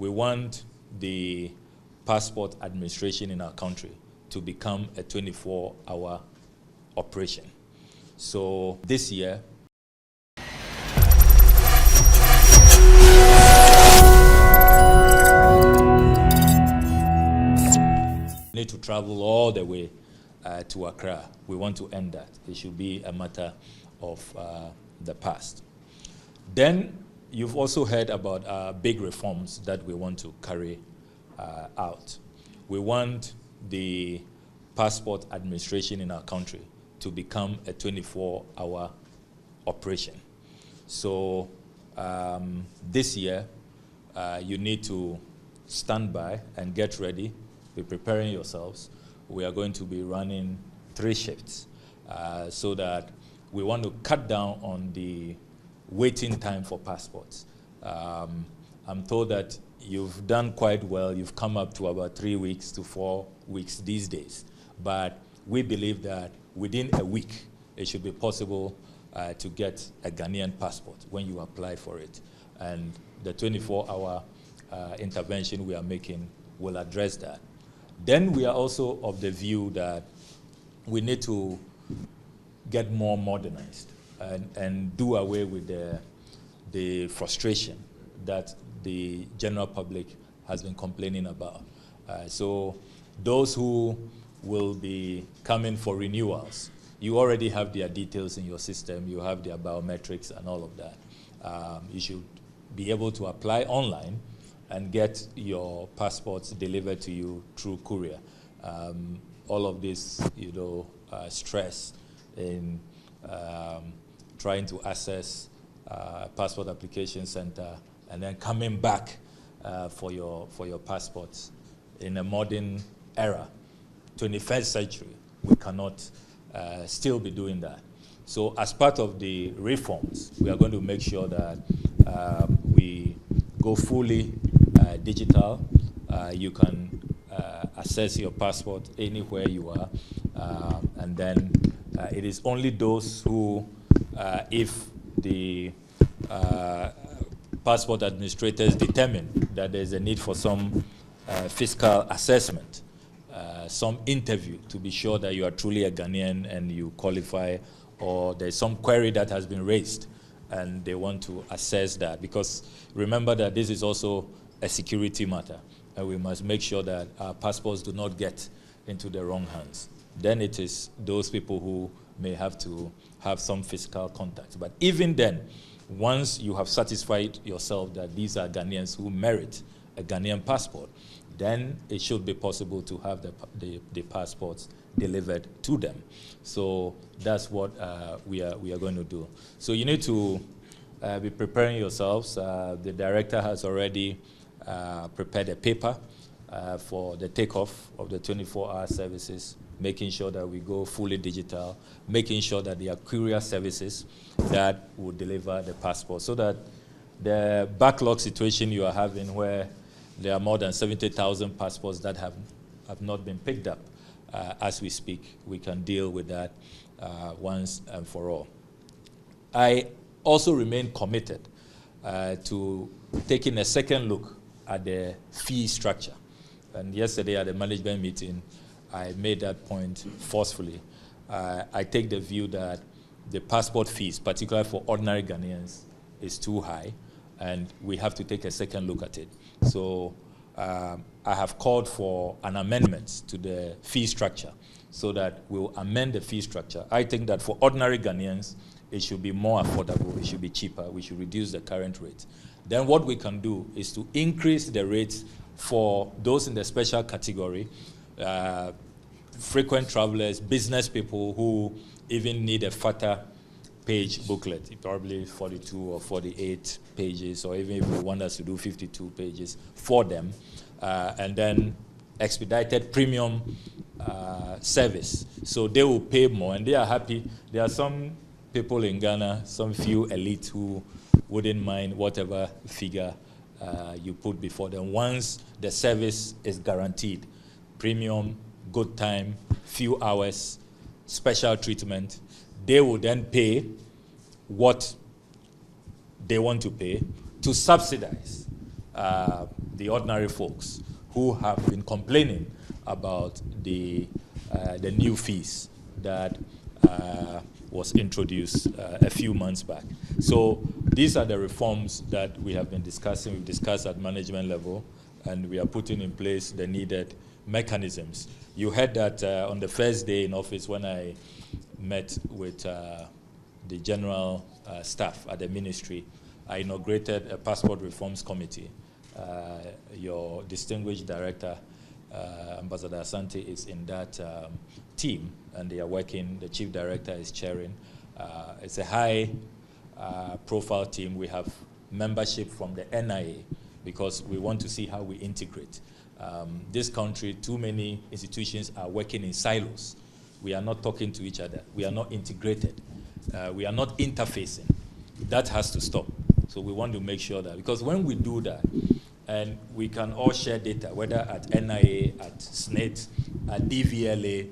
We want the passport administration in our country to become a 24-hour operation. So this year, need to travel all the way to Accra. We want to end that. It should be a matter of the past. Then you've also heard about big reforms that we want to carry out. We want the passport administration in our country to become a 24-hour operation. So this year, you need to stand by and get ready. Be preparing yourselves. We are going to be running 3 shifts so that we want to cut down on the waiting time for passports. I'm told that you've done quite well. You've come up to about 3 weeks to 4 weeks these days. But we believe that within a week, it should be possible to get a Ghanaian passport when you apply for it. And the 24-hour intervention we are making will address that. Then we are also of the view that we need to get more modernized and do away with the frustration that the general public has been complaining about. So those who will be coming for renewals, you already have their details in your system, you have their biometrics and all of that. You should be able to apply online and get your passports delivered to you through courier. All of this, stress in trying to access passport application center and then coming back for your passports in a modern era, 21st century, we cannot still be doing that. So as part of the reforms, we are going to make sure that we go fully digital. You can access your passport anywhere you are. And then it is only those who, if the passport administrators determine that there's a need for some fiscal assessment, some interview to be sure that you are truly a Ghanaian and you qualify, or there's some query that has been raised and they want to assess that. Because remember that this is also a security matter, and we must make sure that our passports do not get into the wrong hands. Then it is those people who may have to have some physical contact. But even then, once you have satisfied yourself that these are Ghanaians who merit a Ghanaian passport, then it should be possible to have the passports delivered to them. So that's what we are going to do. So you need to be preparing yourselves. The director has already prepared a paper for the takeoff of the 24-hour services, making sure that we go fully digital, making sure that there are courier services that will deliver the passport, so that the backlog situation you are having, where there are more than 70,000 passports that have not been picked up as we speak, we can deal with that once and for all. I also remain committed to taking a second look at the fee structure. And yesterday at the management meeting, I made that point forcefully. I take the view that the passport fees, particularly for ordinary Ghanaians, is too high, and we have to take a second look at it. So I have called for an amendment to the fee structure so that we'll amend the fee structure. I think that for ordinary Ghanaians, it should be more affordable, it should be cheaper, we should reduce the current rate. Then what we can do is to increase the rates for those in the special category, frequent travelers, business people who even need a fatter page booklet, probably 42 or 48 pages, or even if we want us to do 52 pages for them, and then expedited premium service. So they will pay more and they are happy. There are some people in Ghana, some few elites who wouldn't mind whatever figure you put before them. Once the service is guaranteed, premium, good time, few hours, special treatment, they will then pay what they want to pay to subsidize the ordinary folks who have been complaining about the new fees that was introduced a few months back. So these are the reforms that we have been discussing. We've discussed at management level, and we are putting in place the needed mechanisms. You heard that on the first day in office when I met with the general staff at the ministry, I inaugurated a passport reforms committee. Your distinguished director, Ambassador Asante, is in that team, and they are working. The chief director is chairing. It's a high profile team. We have membership from the NIA because we want to see how we integrate. This country, too many institutions are working in silos. We are not talking to each other. We are not integrated. We are not interfacing. That has to stop. So we want to make sure that, because when we do that, and we can all share data, whether at NIA, at SNIT, at DVLA,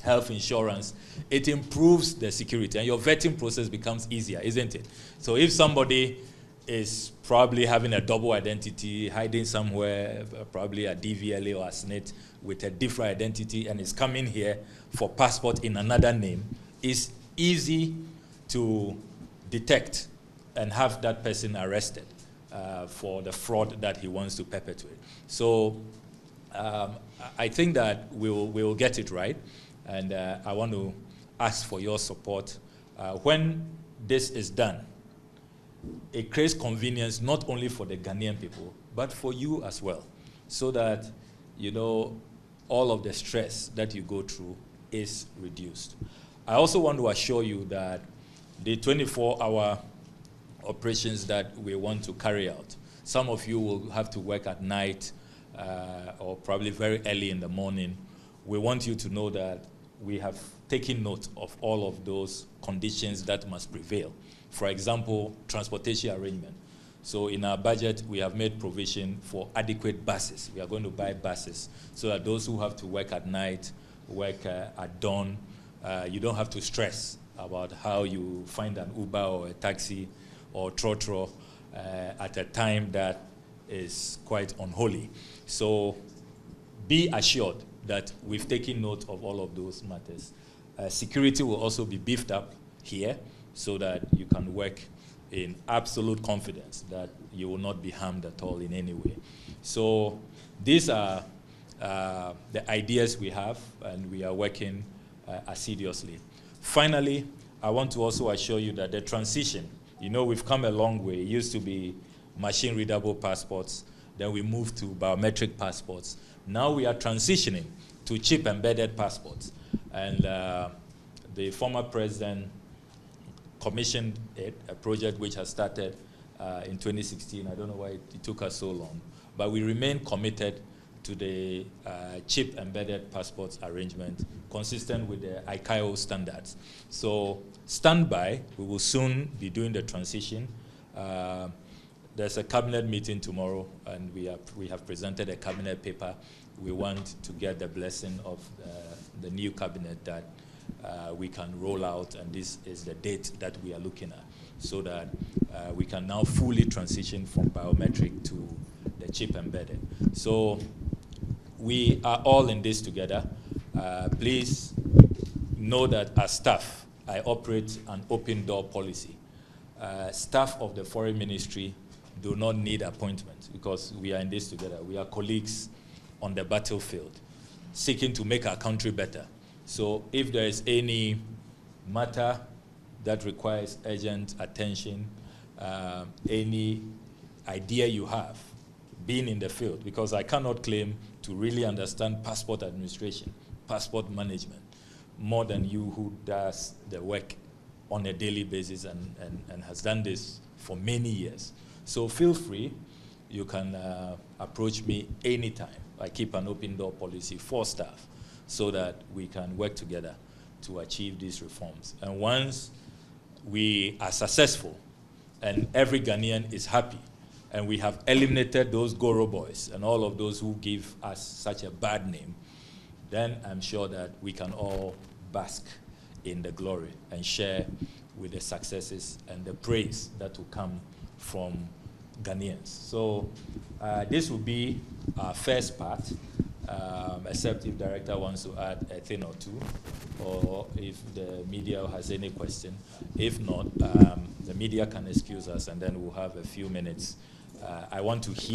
health insurance, it improves the security, and your vetting process becomes easier, isn't it? So if somebody is probably having a double identity, hiding somewhere, probably at DVLA or at SNIT with a different identity, and is coming here for passport in another name, it's easy to detect and have that person arrested for the fraud that he wants to perpetuate. So I think that we will get it right, and I want to ask for your support. When this is done, it creates convenience not only for the Ghanaian people, but for you as well, so that, you know, all of the stress that you go through is reduced. I also want to assure you that the 24-hour operations that we want to carry out, some of you will have to work at night or probably very early in the morning. We want you to know that we have taken note of all of those conditions that must prevail. For example, transportation arrangement. So in our budget, we have made provision for adequate buses. We are going to buy buses so that those who have to work at night, work at dawn, you don't have to stress about how you find an Uber or a taxi or trotro at a time that is quite unholy. So be assured that we've taken note of all of those matters. Security will also be beefed up here so that you can work in absolute confidence that you will not be harmed at all in any way. So these are the ideas we have, and we are working assiduously. Finally, I want to also assure you that the transition, you know, we've come a long way. It used to be machine-readable passports, then we moved to biometric passports. Now we are transitioning to chip-embedded passports. And the former president commissioned a project which has started in 2016. I don't know why it took us so long. But we remain committed to the chip-embedded passports arrangement consistent with the ICAO standards. So stand by. We will soon be doing the transition. There's a cabinet meeting tomorrow, and we have presented a cabinet paper. We want to get the blessing of the new cabinet that we can roll out, and this is the date that we are looking at, so that we can now fully transition from biometric to the chip embedded. So we are all in this together. Please know that as staff, I operate an open door policy. Staff of the Foreign Ministry do not need appointments because we are in this together. We are colleagues on the battlefield, seeking to make our country better. So if there is any matter that requires urgent attention, any idea you have, being in the field, because I cannot claim to really understand passport administration, passport management, more than you who does the work on a daily basis and has done this for many years. So feel free. You can approach me anytime. I keep an open door policy for staff so that we can work together to achieve these reforms. And once we are successful and every Ghanaian is happy, and we have eliminated those Goro boys and all of those who give us such a bad name, then I'm sure that we can all bask in the glory and share with the successes and the praise that will come from Ghanaians. So this will be our first part, except if director wants to add a thing or two, or if the media has any question. If not, the media can excuse us, and then we'll have a few minutes. I want to hear